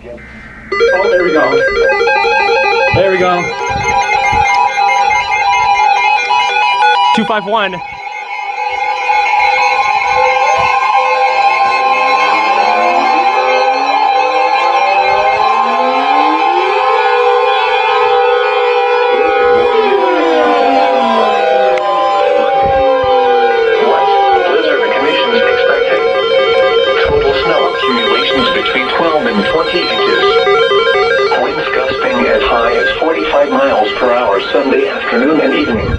Oh, there we go. There we go. 251. Between 12 and 20 inches. Winds gusting as high as 45 miles per hour Sunday afternoon and evening.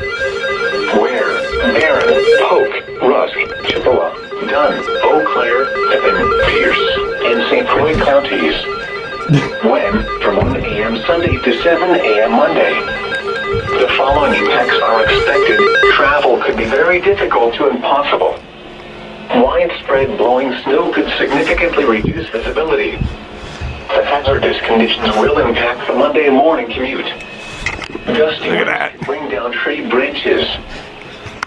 Where? Barron, Polk, Rusk, Chippewa, Dunn, Eau Claire, Pepin, Pierce, and St. Croix counties. When? From 1 a.m. Sunday to 7 a.m. Monday. The following impacts are expected. Travel could be very difficult to impossible. Widespread blowing snow could significantly reduce visibility. The hazardous conditions will impact the Monday morning commute. Gusty winds bring down tree branches.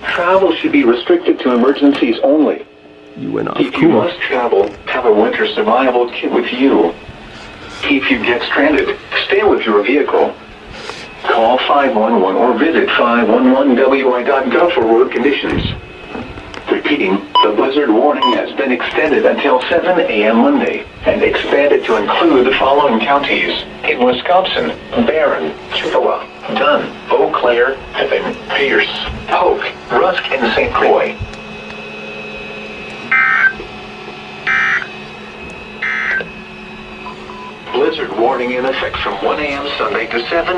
Travel should be restricted to emergencies only. You went off. If you must travel, have a winter survival kit with you. If you get stranded, stay with your vehicle. Call 511 or visit 511wi.gov for road conditions. Repeating, the blizzard warning has been extended until 7 a.m. Monday and expanded to include the following counties in Wisconsin: Barron, Chippewa, Dunn, Eau Claire, Pepin, Pierce, Polk, Rusk, and St. Croix. Blizzard warning in effect from 1 a.m. Sunday to 7